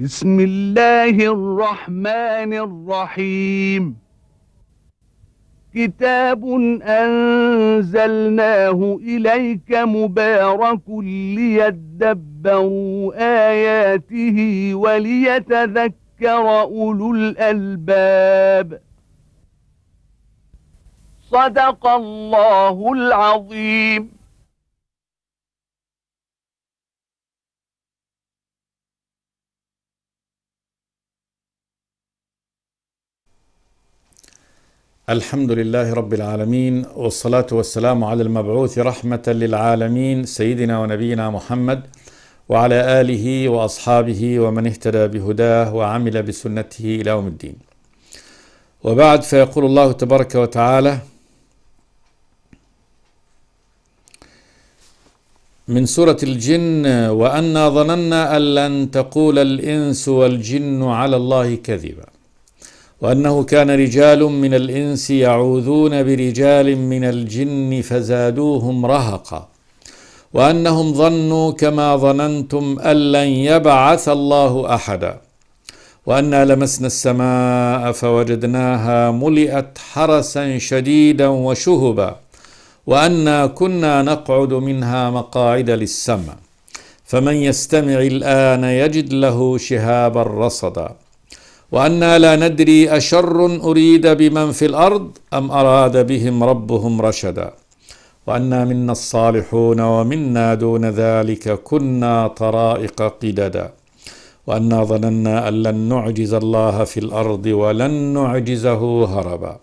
بسم الله الرحمن الرحيم. كتاب أنزلناه إليك مبارك ليدبروا آياته وليتذكر أولو الألباب. صدق الله العظيم. الحمد لله رب العالمين، والصلاة والسلام على المبعوث رحمة للعالمين سيدنا ونبينا محمد وعلى آله وأصحابه ومن اهتدى بهداه وعمل بسنته إلى يوم الدين. وبعد، فيقول الله تبارك وتعالى من سورة الجن: وأنا ظننا أن لن تقول الإنس والجن على الله كذبا وأنه كان رجال من الإنس يعوذون برجال من الجن فزادوهم رهقا وأنهم ظنوا كما ظننتم أن لن يبعث الله أحدا وأنا لمسنا السماء فوجدناها ملئت حرسا شديدا وشهبا وأنا كنا نقعد منها مقاعد للسمع فمن يستمع الآن يجد له شهابا رصدا وأنا لا ندري أشر أريد بمن في الأرض أم أراد بهم ربهم رشدا وأنا منا الصالحون ومنا دون ذلك كنا طرائق قددا وأنا ظننا أن لن نعجز الله في الأرض ولن نعجزه هربا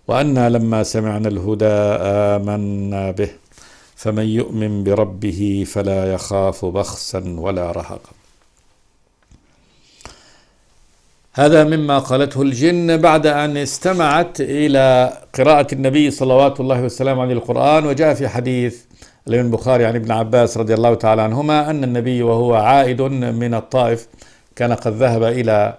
وأنا لما سمعنا الهدى آمنا به فمن يؤمن بربه فلا يخاف بخسا ولا رهقا. هذا مما قالته الجن بعد أن استمعت إلى قراءة النبي صلوات الله وسلامه عليه القرآن. وجاء في حديث الإمام البخاري عن ابن عباس رضي الله تعالى عنهما أن النبي وهو عائد من الطائف كان قد ذهب إلى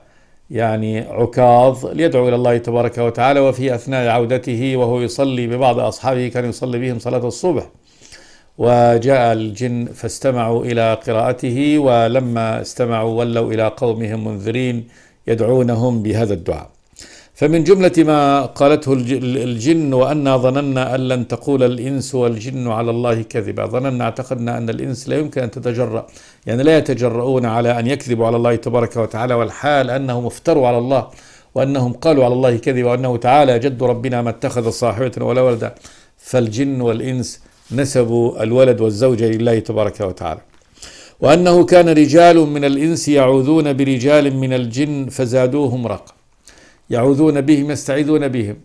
عكاظ ليدعو إلى الله تبارك وتعالى، وفي أثناء عودته وهو يصلي ببعض أصحابه كان يصلي بهم صلاة الصبح، وجاء الجن فاستمعوا إلى قراءته، ولما استمعوا ولوا إلى قومهم منذرين يدعونهم بهذا الدعاء. فمن جملة ما قالته الجن: وأنا ظننا أن لن تقول الإنس والجن على الله كذبا. ظننا، اعتقدنا أن الإنس لا يمكن أن تتجرأ، لا يتجرؤون على أن يكذبوا على الله تبارك وتعالى، والحال أنهم افتروا على الله وأنهم قالوا على الله كذبا، وأنه تعالى جد ربنا ما اتخذ صاحبة ولا ولدا. فالجن والإنس نسبوا الولد والزوجة لله تبارك وتعالى. وأنه كان رجال من الإنس يعوذون برجال من الجن فزادوهم رهقا. يعوذون بهم، يستعيذون بهم.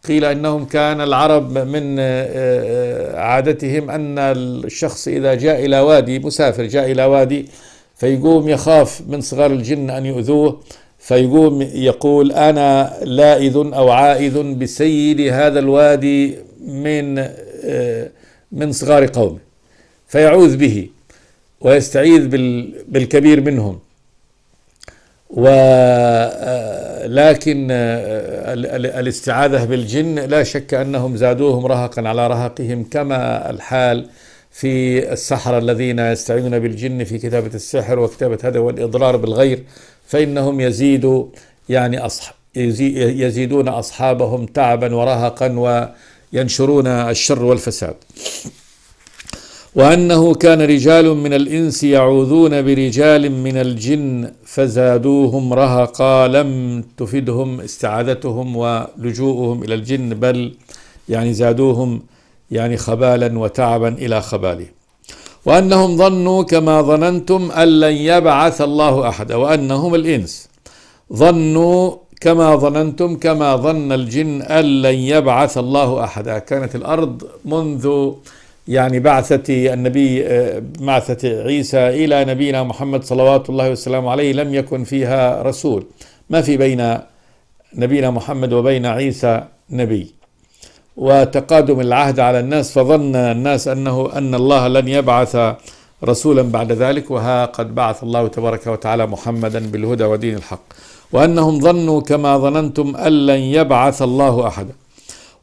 قيل إنهم كان العرب من عادتهم أن الشخص إذا جاء إلى وادي، مسافر جاء إلى وادي، فيقوم يخاف من صغار الجن أن يؤذوه، فيقوم يقول: أنا لائذ أو عائذ بسيد هذا الوادي من صغار قومه، فيعوذ به ويستعيذ بالكبير منهم. ولكن الاستعاذة بالجن لا شك أنهم زادوهم رهقا على رهقهم، كما الحال في السحرة الذين يستعينون بالجن في كتابة السحر وكتابة هذا والإضرار بالغير، فإنهم يزيدون أصحابهم تعبا ورهقا وينشرون الشر والفساد. وأنه كان رجال من الإنس يعوذون برجال من الجن فزادوهم رهقا. لم تفدهم استعاذتهم ولجوءهم إلى الجن، بل زادوهم خبالا وتعبا إلى خباله. وأنهم ظنوا كما ظننتم أن لن يبعث الله أحدا. وأنهم الإنس ظنوا كما ظننتم، كما ظن الجن، أن لن يبعث الله أحدا. كانت الأرض منذ بعثة النبي، بعثة عيسى إلى نبينا محمد صلوات الله وسلامه عليه، لم يكن فيها رسول، ما في بين نبينا محمد وبين عيسى نبي، وتقادم العهد على الناس، فظن الناس أن الله لن يبعث رسولا بعد ذلك، وها قد بعث الله تبارك وتعالى محمدا بالهدى ودين الحق. وأنهم ظنوا كما ظننتم أن لن يبعث الله أحدا.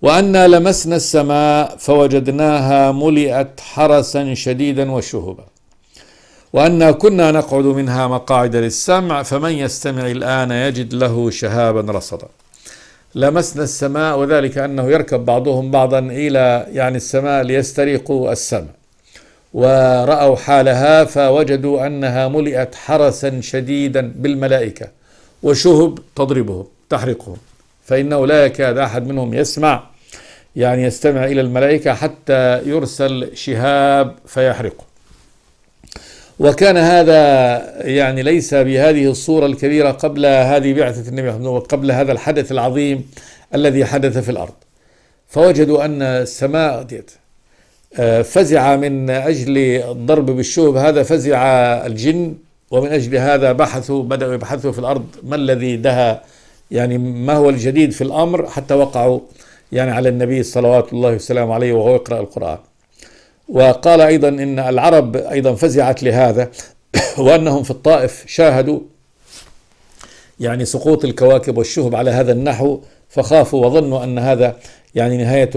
وأنا لمسنا السماء فوجدناها ملئت حرسا شديدا وشهبا وأنا كنا نقعد منها مقاعد للسمع فمن يستمع الآن يجد له شهابا رصدا. لمسنا السماء، وذلك أنه يركب بعضهم بعضا إلى السماء ليستريقوا السمع، ورأوا حالها فوجدوا أنها ملئت حرسا شديدا بالملائكة وشهب تضربهم تحرقهم، فإنه لا يكاد أحد منهم يسمع يستمع إلى الملائكة حتى يرسل شهاب فيحرقه. وكان هذا ليس بهذه الصورة الكبيرة قبل هذه بعثة النبي محمد وقبل هذا الحدث العظيم الذي حدث في الأرض. فوجدوا أن السماء فزع من أجل الضرب بالشهب، هذا فزع الجن، ومن أجل هذا بدأوا يبحثوا في الأرض ما الذي دهى، ما هو الجديد في الأمر، حتى وقعوا على النبي صلوات الله وسلامه عليه وهو يقرأ القرآن. وقال أيضا إن العرب أيضا فزعت لهذا وأنهم في الطائف شاهدوا سقوط الكواكب والشهب على هذا النحو، فخافوا وظنوا أن هذا نهاية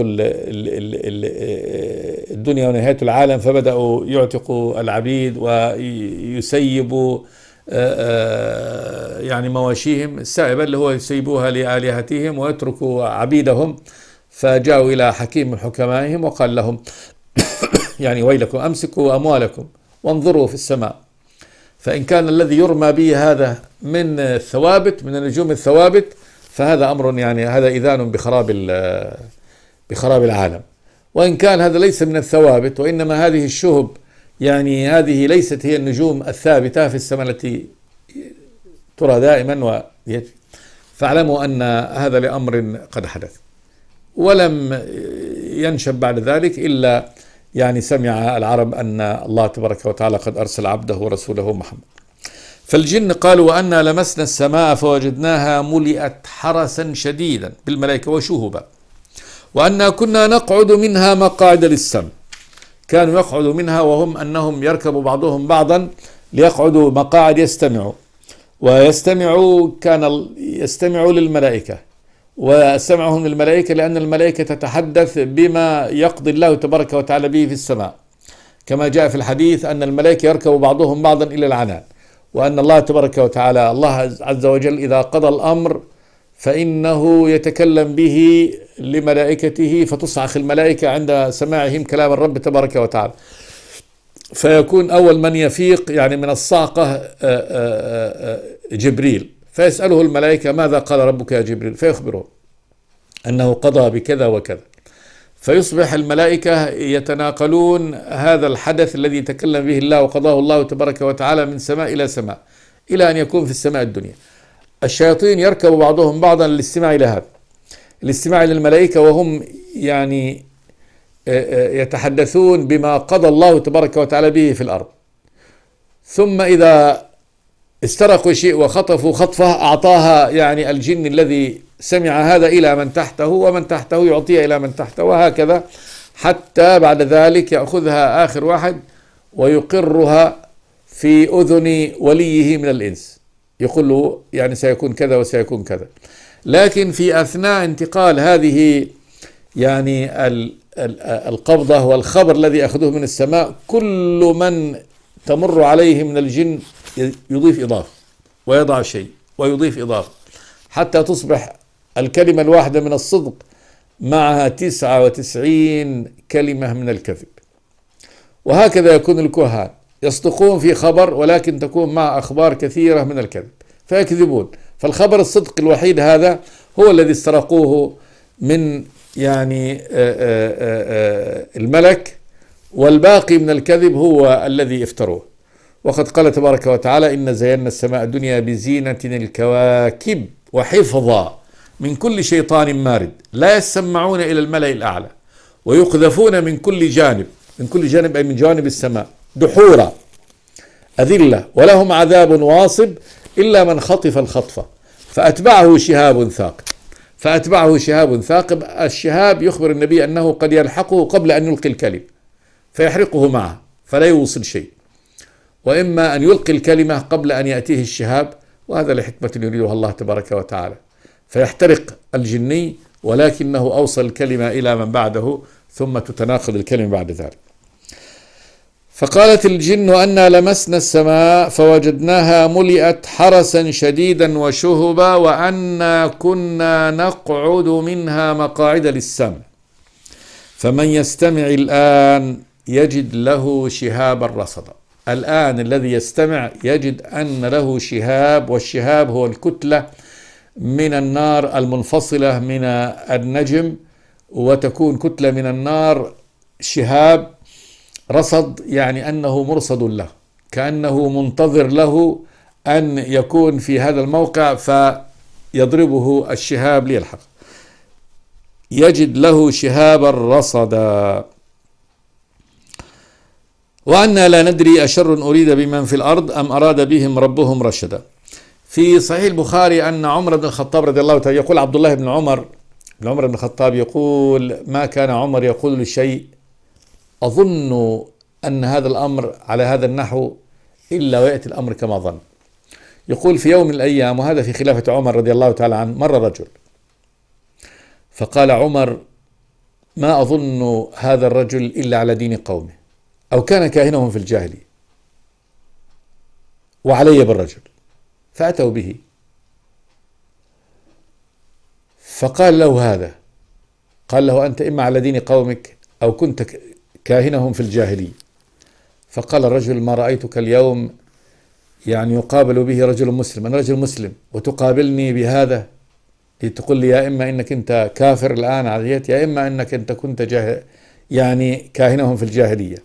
الدنيا ونهاية العالم، فبدأوا يعتقوا العبيد ويسيبوا مواشيهم السائبة اللي هو يسيبوها لآلهتهم ويتركوا عبيدهم. فجاءوا إلى حكيم من حكمائهم وقال لهم ويلكم أمسكوا أموالكم وانظروا في السماء، فإن كان الذي يرمى به هذا من الثوابت من النجوم الثوابت فهذا أمر هذا إذان بخراب العالم، وإن كان هذا ليس من الثوابت وإنما هذه الشهب هذه ليست هي النجوم الثابتة في السماء التي ترى دائما فاعلموا أن هذا لأمر قد حدث. ولم ينشب بعد ذلك إلا سمع العرب أن الله تبارك وتعالى قد أرسل عبده ورسوله محمد. فالجن قالوا وأنا لمسنا السماء فوجدناها ملئت حرسا شديدا بالملائكة وشهبا، وأنا كنا نقعد منها مقاعد للسمع. كانوا يقعدوا منها وهم أنهم يركبوا بعضهم بعضا ليقعدوا مقاعد يستمعوا للملائكة، وسمعهم للملائكة لأن الملائكة تتحدث بما يقضي الله تبارك وتعالى به في السماء، كما جاء في الحديث أن الملائكة يركب بعضهم بعضا إلى العنان، وأن الله تبارك وتعالى الله عز وجل إذا قضى الأمر فإنه يتكلم به لملائكته فتصعق الملائكة عند سماعهم كلام الرب تبارك وتعالى، فيكون أول من يفيق من الصعقة جبريل، فيسأله الملائكة ماذا قال ربك يا جبريل، فيخبره أنه قضى بكذا وكذا، فيصبح الملائكة يتناقلون هذا الحدث الذي تكلم به الله وقضاه الله تبارك وتعالى من سماء إلى سماء إلى أن يكون في السماء الدنيا. الشياطين يركب بعضهم بعضا للاستماع إلى هذا، الاستماع للملائكة وهم يتحدثون بما قضى الله تبارك وتعالى به في الأرض، ثم إذا استرقوا شيء وخطفوا خطفة أعطاها الجن الذي سمع هذا إلى من تحته، ومن تحته يعطيها إلى من تحته، وهكذا حتى بعد ذلك يأخذها آخر واحد ويقرها في أذن وليه من الإنس، يقول له سيكون كذا وسيكون كذا. لكن في أثناء انتقال هذه القبضة والخبر الذي أخذوه من السماء، كل من تمر عليه من الجن يضيف إضافة ويضع شيء ويضيف إضافة حتى تصبح الكلمة الواحدة من الصدق معها 99 كلمة من الكذب. وهكذا يكون الكهان يصدقون في خبر ولكن تكون مع أخبار كثيرة من الكذب فيكذبون. فالخبر الصدق الوحيد هذا هو الذي استرقوه من الملك، والباقي من الكذب هو الذي افتروه. وقد قال تبارك وتعالى إن زينا السماء الدنيا بزينة الكواكب وحفظا من كل شيطان مارد لا يسمعون إلى الملأ الأعلى ويقذفون من كل جانب، من كل جانب أي من جوانب السماء، دحورا أذلة ولهم عذاب واصب إلا من خطف الخطفة فأتبعه شهاب ثاقب. الشهاب يخبر النبي أنه قد يلحقه قبل أن يلقي الكلم فيحرقه معه فلا يوصل شيء، وإما أن يلقي الكلمة قبل أن يأتيه الشهاب، وهذا لحكمة يريدها الله تبارك وتعالى، فيحترق الجني ولكنه أوصل الكلمة إلى من بعده ثم تتناقض الكلمة بعد ذلك. فقالت الجن أنا لمسنا السماء فوجدناها ملئت حرسا شديدا وشهبا وأنا كنا نقعد منها مقاعد للسمع فمن يستمع الآن يجد له شهابا رصدا. الآن الذي يستمع يجد أن له شهاب، والشهاب هو الكتلة من النار المنفصلة من النجم، وتكون كتلة من النار شهاب رصد، يعني أنه مرصد له، كأنه منتظر له أن يكون في هذا الموقع فيضربه الشهاب ليلحق. يجد له شهابا رصدا. وأنا لا ندري أشر أريد بمن في الأرض أم أراد بهم ربهم رشدا. في صحيح البخاري أن عمر بن الخطاب رضي الله تعالى يقول عبد الله بن عمر بن الخطاب يقول ما كان عمر يقول لشيء أظن أن هذا الأمر على هذا النحو إلا ويأتي الأمر كما ظن. يقول في يوم من الأيام، وهذا في خلافة عمر رضي الله تعالى عنه، مر رجل فقال عمر ما أظن هذا الرجل إلا على دين قومه أو كان كاهنهم في الجاهلية وعلي بالرجل، فأتوا به فقال له هذا، قال له أنت إما على دين قومك أو كنت كاهنهم في الجاهلية. فقال الرجل ما رأيتك اليوم يعني يقابل به رجل مسلم، أنا رجل مسلم وتقابلني بهذا لتقول لي يا إما إنك أنت كافر الآن عاديت يا إما إنك أنت كنت يعني كاهنهم في الجاهلية.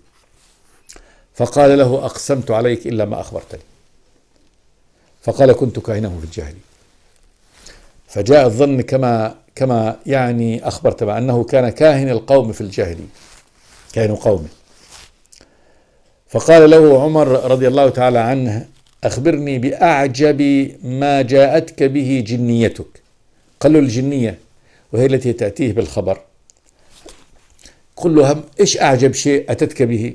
فقال له أقسمت عليك إلا ما أخبرتني. فقال كنت كاهنهم في الجاهلية. فجاء الظن كما يعني أخبرت أنه كان كاهن القوم في الجاهلية، كاهن قومه. فقال له عمر رضي الله تعالى عنه أخبرني بأعجب ما جاءتك به جنيتك. قال له الجنية وهي التي تأتيه بالخبر. قل له إيش أعجب شيء أتتك به؟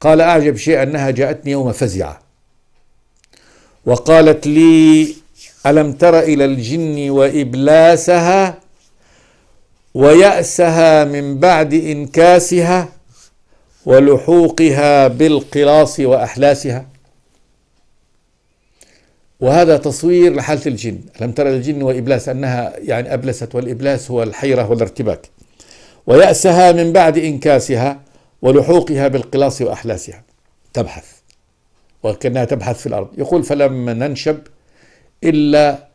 قال أعجب شيء أنها جاءتني يوم فزعة وقالت لي ألم تر إلى الجن وإبلاسها ويأسها من بعد إنكاسها ولحوقها بالقلاص وأحلاسها. وهذا تصوير لحالة الجن. ألم تر إلى الجن وإبلاس أنها يعني أبلست، والإبلاس هو الحيرة والارتباك. ويأسها من بعد إنكاسها ولحوقها بالقلاص وأحلاسها. تبحث وكأنها تبحث في الأرض. يقول فلم ننشب إلا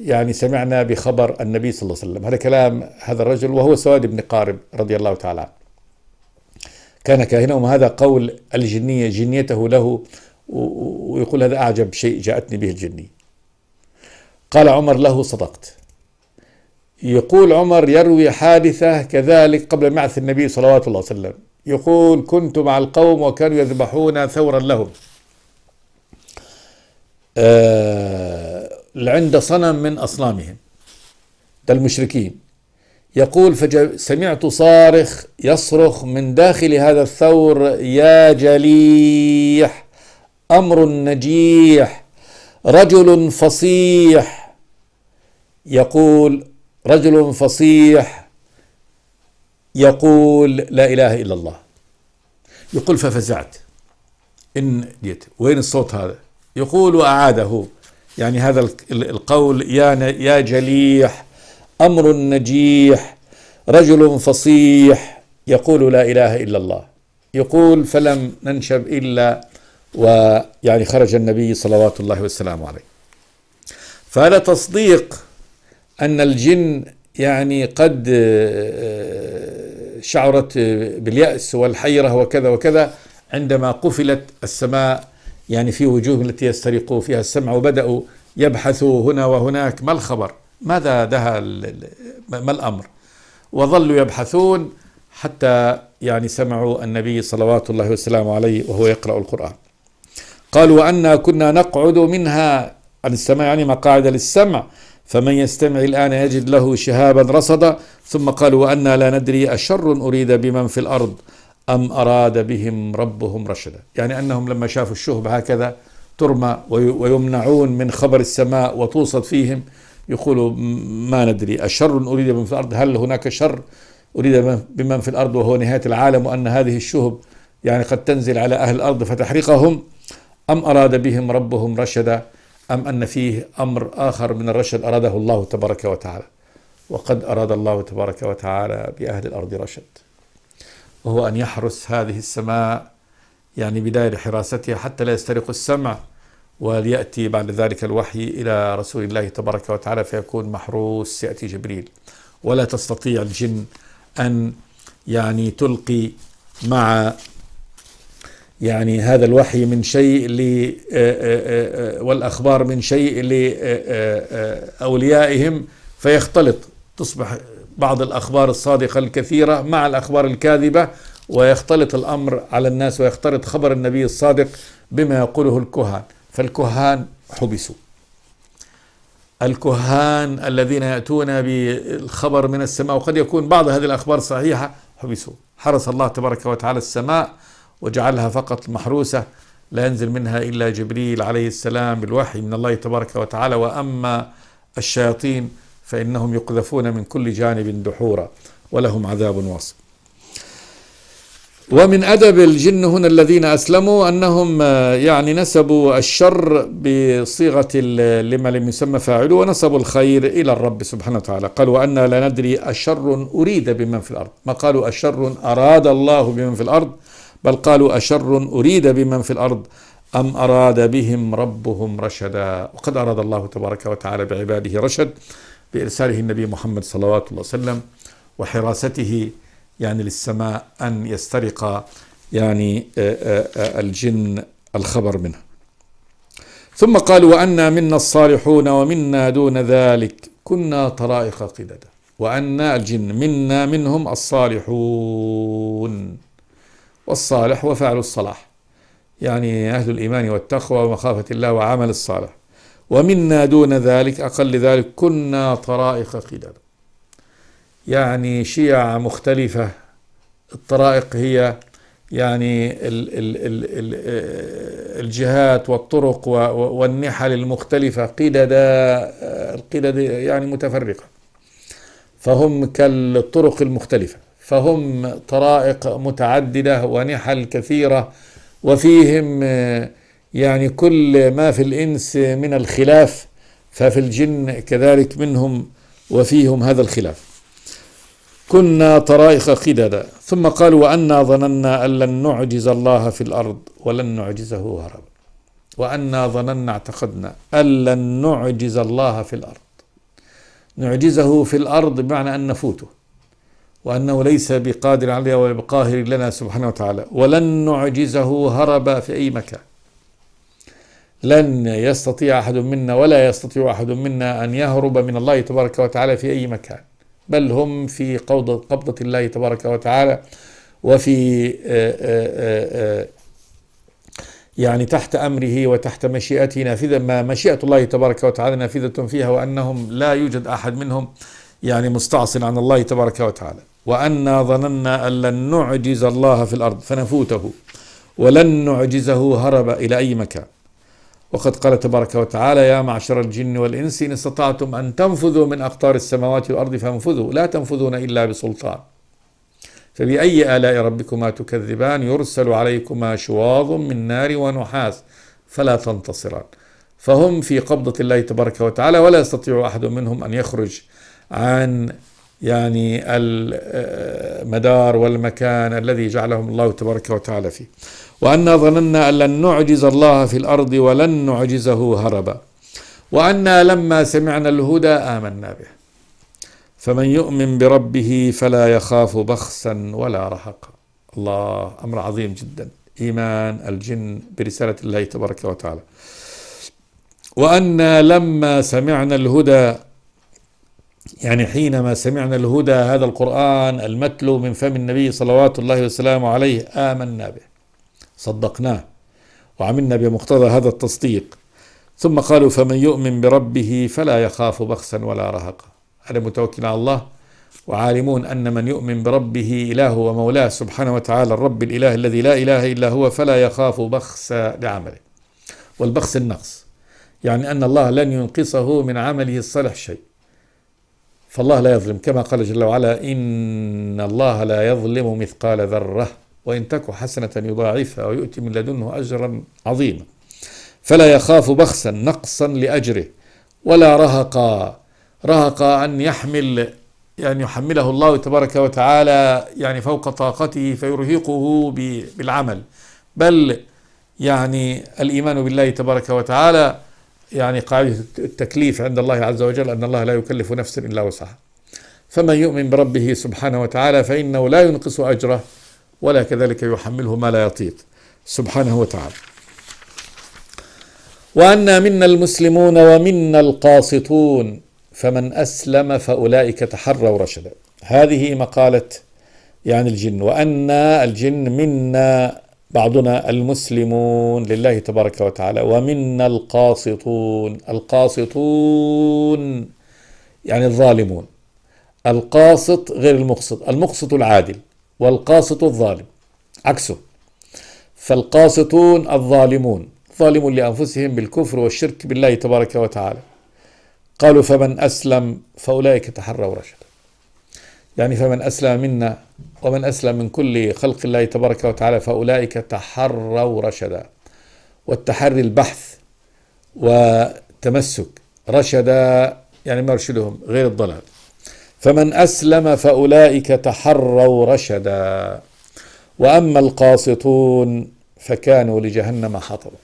يعني سمعنا بخبر النبي صلى الله عليه وسلم. هذا كلام هذا الرجل وهو سواد بن قارب رضي الله تعالى عنه، كان كاهنهم. هذا قول الجنية جنيته له، ويقول هذا أعجب شيء جاءتني به الجنية. قال عمر له صدقت. يقول عمر يروي حادثة كذلك قبل بعث النبي صلوات الله عليه وسلم. يقول كنت مع القوم وكانوا يذبحون ثورا لهم عند صنم من أصنامهم، ده المشركين. يقول فسمعت صارخ يصرخ من داخل هذا الثور يا جليح أمر نجيح رجل فصيح. يقول رجل فصيح يقول لا إله إلا الله. يقول ففزعت إن جيت وين الصوت هذا؟ يقول وأعاده يعني هذا القول يا جليح أمر نجيح رجل فصيح يقول لا إله إلا الله. يقول فلم ننشب إلا ويعني خرج النبي صلوات الله والسلام عليه. فهذا تصديق أن الجن يعني قد شعرت باليأس والحيرة وكذا وكذا عندما قفلت السماء يعني في وجوه التي يسترقوا فيها السمع، وبدأوا يبحثوا هنا وهناك ما الخبر، ماذا دها ما الأمر، وظلوا يبحثون حتى يعني سمعوا النبي صلوات الله والسلام عليه وهو يقرأ القرآن. قالوا وأنا كنا نقعد منها عن السماء يعني مقاعد للسمع فمن يستمع الآن يجد له شهابا رصدا. ثم قالوا وأنا لا ندري أشر أريد بمن في الأرض أم أراد بهم ربهم رشدا. يعني أنهم لما شافوا الشهب هكذا ترمى ويمنعون من خبر السماء وتوصد فيهم، يقولوا ما ندري أشر أريد بمن في الأرض، هل هناك شر أريد بمن في الأرض وهو نهاية العالم، وأن هذه الشهب يعني قد تنزل على أهل الأرض فتحرقهم، أم أراد بهم ربهم رشدا، أم أن فيه أمر آخر من الرشد أراده الله تبارك وتعالى. وقد أراد الله تبارك وتعالى بأهل الأرض رشد، وهو أن يحرس هذه السماء يعني بداية حراستها حتى لا يسترق السمع، وليأتي بعد ذلك الوحي إلى رسول الله تبارك وتعالى فيكون محروس. يأتي جبريل، ولا تستطيع الجن أن يعني تلقي مع يعني هذا الوحي من شيء والأخبار من شيء لأوليائهم فيختلط، تصبح بعض الأخبار الصادقة الكثيرة مع الأخبار الكاذبة، ويختلط الأمر على الناس، ويختلط خبر النبي الصادق بما يقوله الكهان. فالكهان حبسوا، الكهان الذين يأتون بالخبر من السماء، وقد يكون بعض هذه الأخبار صحيحة، حبسوا. حرس الله تبارك وتعالى السماء وجعلها فقط محروسة، لا ينزل منها إلا جبريل عليه السلام بالوحي من الله تبارك وتعالى. وأما الشياطين فإنهم يقذفون من كل جانب دحورا ولهم عذاب واصب. ومن أدب الجن هنا الذين أسلموا أنهم يعني نسبوا الشر بصيغة لما لم يسمى فاعله، ونسبوا الخير إلى الرب سبحانه وتعالى. قالوا وأنا لا ندري أشر أريد بمن في الأرض، ما قالوا أشر أراد الله بمن في الأرض، بل قالوا أشر أريد بمن في الأرض أم أراد بهم ربهم رشدا. وقد أراد الله تبارك وتعالى بعباده رشد بإرساله النبي محمد صلوات الله وسلم، وحراسته يعني للسماء أن يسترق يعني الجن الخبر منه. ثم قالوا وأنا منا الصالحون ومنا دون ذلك كنا طرائق قددا. وأنا الجن منا منهم الصالحون، والصالح وفعل الصلاح يعني أهل الإيمان والتقوى ومخافة الله وعمل الصالح. ومنا دون ذلك أقل ذلك كنا طرائق قددا، يعني شيع مختلفة. الطرائق هي يعني الجهات والطرق والنحل المختلفة، القدد يعني متفرقة، فهم كالطرق المختلفة، فهم طرائق متعددة ونحل كثيرة، وفيهم يعني كل ما في الإنس من الخلاف، ففي الجن كذلك منهم وفيهم هذا الخلاف. كنا طرائق قددا. ثم قالوا وأنا ظننا أن لن نعجز الله في الأرض ولن نعجزه هربا. وأنا ظننا اعتقدنا أن لن نعجز الله في الأرض، نعجزه في الأرض بمعنى أن نفوته، وأنه ليس بقادر عليها ولا بقاهر لنا سبحانه وتعالى، ولن نعجزه هربا في أي مكان. لن يستطيع أحد منا ولا يستطيع أحد منا أن يهرب من الله تبارك وتعالى في أي مكان، بل هم في قبضة الله تبارك وتعالى، وفي يعني تحت أمره وتحت مشيئته نافذة، ما مشيئة الله تبارك وتعالى نافذة فيها، وأنهم لا يوجد أحد منهم يعني مستعصٍ عن الله تبارك وتعالى. وأنا ظننا أن لن نعجز الله في الأرض فنفوته ولن نعجزه هرب إلى أي مكان. وقد قال تبارك وتعالى يا معشر الجن والإنس إن استطعتم أن تنفذوا من أقطار السماوات والأرض فانفذوا لا تنفذون إلا بسلطان. فبأي آلاء ربكما تكذبان يرسل عليكما شواظ من نار ونحاس فلا تنتصران. فهم في قبضة الله تبارك وتعالى، ولا يستطيع أحد منهم أن يخرج عن يعني المدار والمكان الذي جعلهم الله تبارك وتعالى فيه. وأنا ظننا أن لن نعجز الله في الأرض ولن نعجزه هربا. وأنا لما سمعنا الهدى آمنا به فمن يؤمن بربه فلا يخاف بخسا ولا رهقا. الله، أمر عظيم جدا، إيمان الجن برسالة الله تبارك وتعالى. وأنا لما سمعنا الهدى، يعني حينما سمعنا الهدى هذا القرآن المتلو من فم النبي صلوات الله وسلامه عليه آمنا به، صدقناه وعملنا بمقتضى هذا التصديق. ثم قالوا فمن يؤمن بربه فلا يخاف بخسا ولا رهقا. هذا متوكل على الله وعالمون أن من يؤمن بربه إله ومولاه سبحانه وتعالى الرب الإله الذي لا إله إلا هو فلا يخاف بخس لعمله. والبخس النقص، يعني أن الله لن ينقصه من عمله الصالح شيء، فالله لا يظلم، كما قال جل وعلا: إن الله لا يظلم مثقال ذرة وإن تك حسنة يضاعفها ويؤتي من لدنه أجرا عظيما. فلا يخاف بخسا نقصا لأجره ولا رهقا أن يحمله الله تبارك وتعالى فوق طاقته فيرهقه بالعمل، بل الإيمان بالله تبارك وتعالى قاعدة التكليف عند الله عز وجل أن الله لا يكلف نفسا إلا وسعها. فمن يؤمن بربه سبحانه وتعالى فإنه لا ينقص أجره ولا كذلك يحمله ما لا يطيق سبحانه وتعالى. وأنا منا المسلمون ومنا القاسطون فمن أسلم فأولئك تحروا رشدا. هذه مقالة الجن. وأنا الجن منا بعضنا المسلمون لله تبارك وتعالى ومنا القاسطون الظالمون. القاسط غير المقسط، المقسط العادل والقاسط الظالم عكسه. فالقاسطون الظالمون، ظالمون لأنفسهم بالكفر والشرك بالله تبارك وتعالى. قالوا فمن أسلم فأولئك تحروا رشدا، فمن أسلم منا ومن أسلم من كل خلق الله تبارك وتعالى فأولئك تحروا رشدا. والتحري البحث وتمسك، رشدا مرشدهم غير الضلال. فمن أسلم فأولئك تحروا رشدا. وأما القاسطون فكانوا لجهنم حطبا.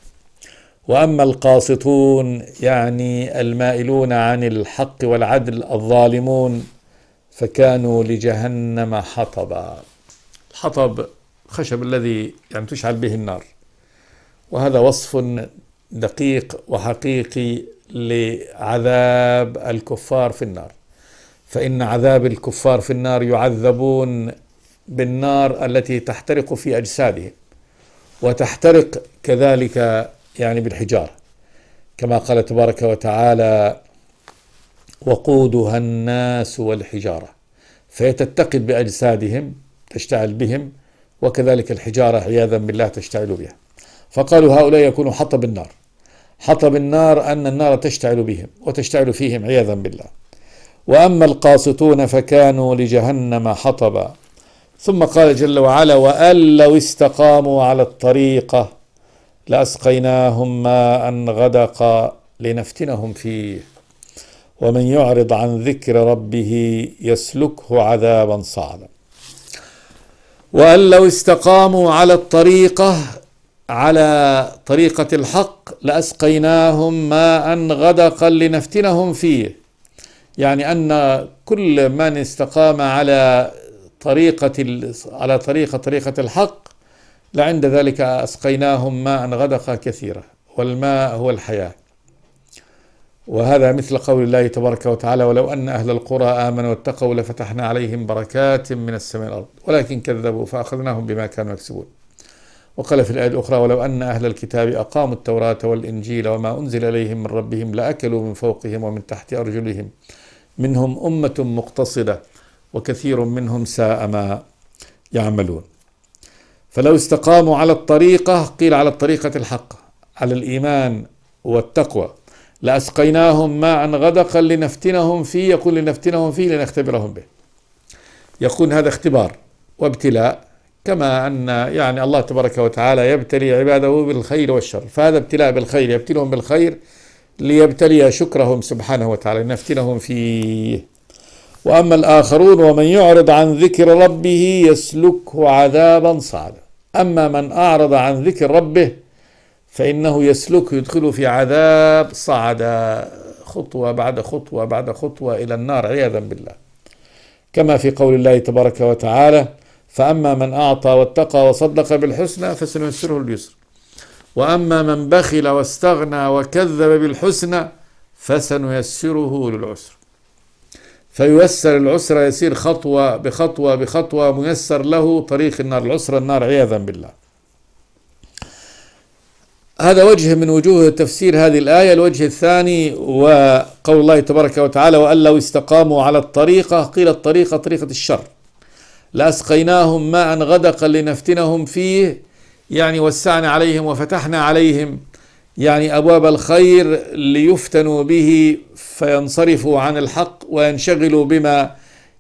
وأما القاسطون المائلون عن الحق والعدل الظالمون فكانوا لجهنم حطبا. الحطب خشب الذي تشعل به النار، وهذا وصف دقيق وحقيقي لعذاب الكفار في النار. فإن عذاب الكفار في النار يعذبون بالنار التي تحترق في أجسادهم، وتحترق كذلك بالحجارة، كما قال تبارك وتعالى: وقودها الناس والحجارة، فيتتقد بأجسادهم تشتعل بهم، وكذلك الحجارة عياذا بالله تشتعل بها. فقالوا هؤلاء يكونوا حطب النار. حطب النار أن النار تشتعل بهم وتشتعل فيهم عياذا بالله. وأما القاسطون فكانوا لجهنم حطبا. ثم قال جل وعلا: وأن لو استقاموا على الطريقة لأسقيناهم ماء غدقا لنفتنهم فيه ومن يعرض عن ذكر ربه يسلكه عذابا صعدا. وأن لو استقاموا على الطريقة، على طريقة الحق، لأسقيناهم ماء غدقا لنفتنهم فيه، أن كل من استقام على طريقة الحق لعند ذلك أسقيناهم ماء غدقا كثيرا، والماء هو الحياة. وهذا مثل قول الله تبارك وتعالى: ولو أن أهل القرى آمنوا واتقوا لفتحنا عليهم بركات من السماء والأرض ولكن كذبوا فأخذناهم بما كانوا يكسبون. وقال في الآية الأخرى: ولو أن أهل الكتاب أقاموا التوراة والإنجيل وما أنزل إليهم من ربهم لأكلوا من فوقهم ومن تحت أرجلهم منهم أمة مقتصدة وكثير منهم ساء ما يعملون. فلو استقاموا على الطريقة، قيل على الطريقة الحق، على الإيمان والتقوى، لأسقيناهم ماء غدقا لنفتنهم فيه. يقول لنفتنهم فيه لنختبرهم به. يكون هذا اختبار وابتلاء، كما أن الله تبارك وتعالى يبتلي عباده بالخير والشر، فهذا ابتلاء بالخير، يبتلهم بالخير ليبتلي شكرهم سبحانه وتعالى، لنفتنهم فيه. وأما الآخرون ومن يعرض عن ذكر ربه يسلكه عذابا صعدا. أما من أعرض عن ذكر ربه فإنه يسلكه، يدخله في عذاب صعدا، خطوة بعد خطوة بعد خطوة إلى النار عياذا بالله، كما في قول الله تبارك وتعالى: فأما من أعطى واتقى وصدق بالحسنى فسنيسره اليسر، وأما من بخل واستغنى وكذب بالحسنى فسنيسره للعسر. فييسر العسر، يسير خطوة بخطوة بخطوة، ميسر له طريق النار، العسر النار عياذا بالله. هذا وجه من وجوه تفسير هذه الآية. الوجه الثاني وقول الله تبارك وتعالى: وأن لو استقاموا على الطريقة، قيل الطريقة طريقة الشر، لأسقيناهم ماء غدقا لنفتنهم فيه، وسعنا عليهم وفتحنا عليهم أبواب الخير ليفتنوا به فينصرفوا عن الحق وينشغلوا بما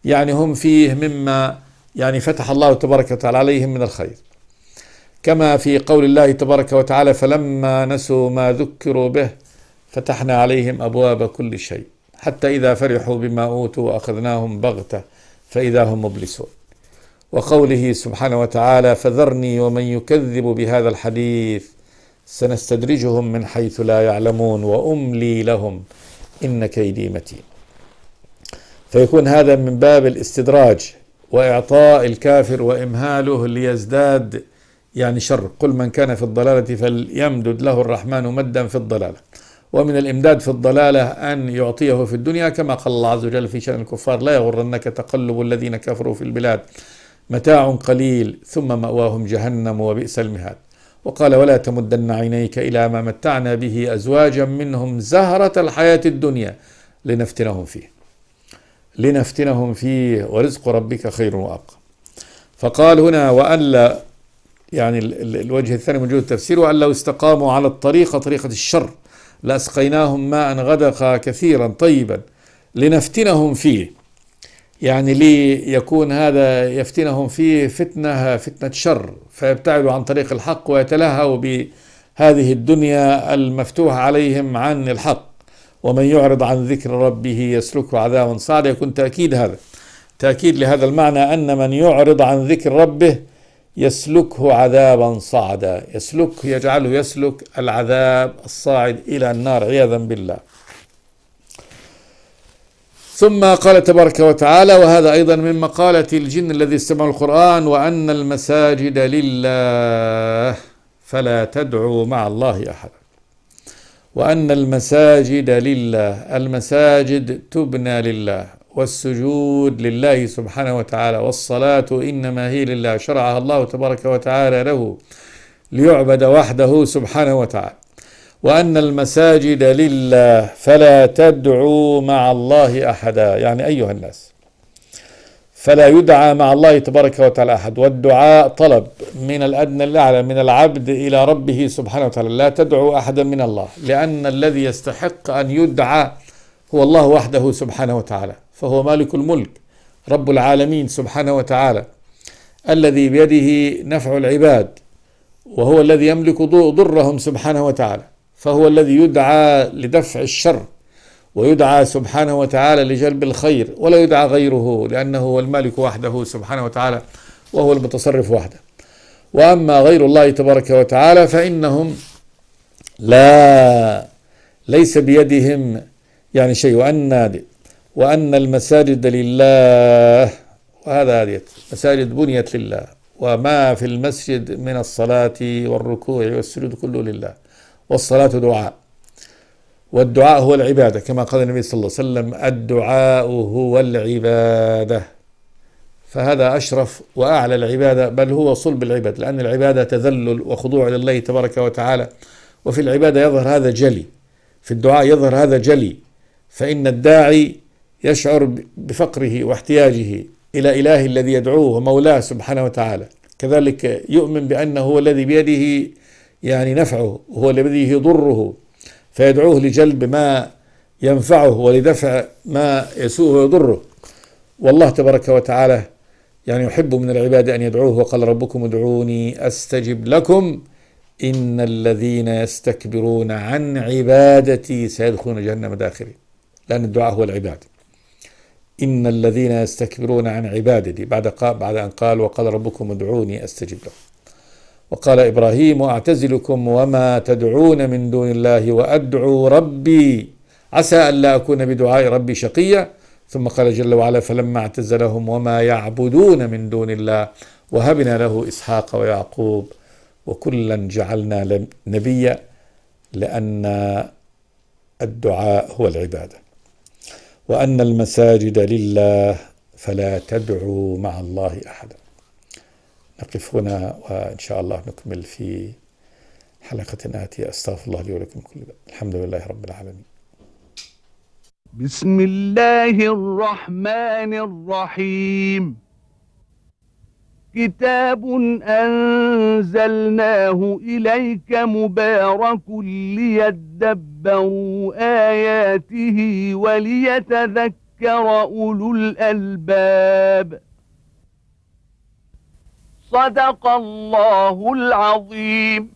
يعني هم فيه مما يعني فتح الله تبارك وتعالى عليهم من الخير، كما في قول الله تبارك وتعالى: فلما نسوا ما ذكروا به فتحنا عليهم أبواب كل شيء حتى إذا فرحوا بما أوتوا أخذناهم بغتة فإذا هم مبلسون. وقوله سبحانه وتعالى: فذرني ومن يكذب بهذا الحديث سنستدرجهم من حيث لا يعلمون وأملي لهم إن كيدي متين. فيكون هذا من باب الاستدراج وإعطاء الكافر وإمهاله ليزداد يعني شر. قل من كان في الضلالة فليمدد له الرحمن مدا في الضلالة. ومن الإمداد في الضلالة أن يعطيه في الدنيا كما قال الله عز وجل في شأن الكفار: لا يغرنك تقلب الذين كفروا في البلاد متاع قليل ثم مأواهم جهنم وبئس المهاد. وقال: ولا تمدن عينيك إلى ما متعنا به أزواجا منهم زهرة الحياة الدنيا لنفتنهم فيه ورزق ربك خير وأبقى. فقال هنا: وألا يعني الوجه الثاني من وجوه التفسير: وأن لو استقاموا على طريقة الشر لأسقيناهم ماء غدقا كثيرا طيبا لنفتنهم فيه، يعني ليكون هذا يفتنهم فيه فتنة شر فيبتعدوا عن طريق الحق ويتلهوا بهذه الدنيا المفتوحة عليهم عن الحق. ومن يعرض عن ذكر ربه يسلكه عذابا صعدا. يكون تأكيد لهذا المعنى أن من يعرض عن ذكر ربه يسلكه عذابا صعدا، يجعله يسلك العذاب الصاعد إلى النار عياذا بالله. ثم قال تبارك وتعالى: وهذا أيضا من مقالة الجن الذي استمعوا القرآن: وأن المساجد لله فلا تدعوا مع الله أحدا. وأن المساجد لله، المساجد تبنى لله، والسجود لله سبحانه وتعالى، والصلاة إنما هي لله، شرعها الله تبارك وتعالى له ليعبد وحده سبحانه وتعالى. وأن المساجد لله فلا تدعوا مع الله أحدا، يعني أيها الناس فلا يدعى مع الله تبارك وتعالى أحد. والدعاء طلب من الأدنى الأعلى من العبد إلى ربه سبحانه وتعالى. لا تدعو أحدا من الله، لأن الذي يستحق أن يدعى هو الله وحده سبحانه وتعالى، فهو مالك الملك رب العالمين سبحانه وتعالى، الذي بيده نفع العباد، وهو الذي يملك ضرهم سبحانه وتعالى، فهو الذي يدعى لدفع الشر، ويدعى سبحانه وتعالى لجلب الخير، ولا يدعى غيره، لأنه هو المالك وحده سبحانه وتعالى وهو المتصرف وحده. وأما غير الله تبارك وتعالى فإنهم ليس بيدهم يعني شيء. وأن المساجد لله، وهذا مساجد بنيت لله، وما في المسجد من الصلاة والركوع والسجود كله لله. والصلاة دعاء، والدعاء هو العبادة، كما قال النبي صلى الله عليه وسلم: الدعاء هو العبادة. فهذا أشرف وأعلى العبادة، بل هو صلب العبادة، لأن العبادة تذلل وخضوع لله تبارك وتعالى. وفي العبادة يظهر هذا جلي، في الدعاء يظهر هذا جلي، فإن الداعي يشعر بفقره واحتياجه إلى إله الذي يدعوه ومولاه سبحانه وتعالى. كذلك يؤمن بأنه هو الذي بيده يعني نفعه، وهو الذي بيده ضره، فيدعوه لجلب ما ينفعه ولدفع ما يسوءه ويضره. والله تبارك وتعالى يعني يحب من العباد أن يدعوه، وقال: ربكم ادعوني أستجب لكم إن الذين يستكبرون عن عبادتي سيدخلون جهنم داخرين. لأن الدعاء هو العبادة. إن الذين يستكبرون عن عبادتي، بعد أن قال: وقال ربكم ادعوني أستجب لكم. وقال إبراهيم: وأعتزلكم وما تدعون من دون الله وأدعو ربي عسى ألا أكون بدعاء ربي شقيا. ثم قال جل وعلا: فلما اعتزلهم وما يعبدون من دون الله وهبنا له إسحاق ويعقوب وكلا جعلنا نبيا. لأن الدعاء هو العبادة. وأن المساجد لله فلا تدعوا مع الله أحدا. نقف هنا، وإن شاء الله نكمل في حلقة آتية. أستغفر الله لي ولكم كل ذنب. الحمد لله رب العالمين. بسم الله الرحمن الرحيم. كتاب أنزلناه إليك مبارك ليدبروا آياته وليتذكر أولو الألباب. صدق الله العظيم.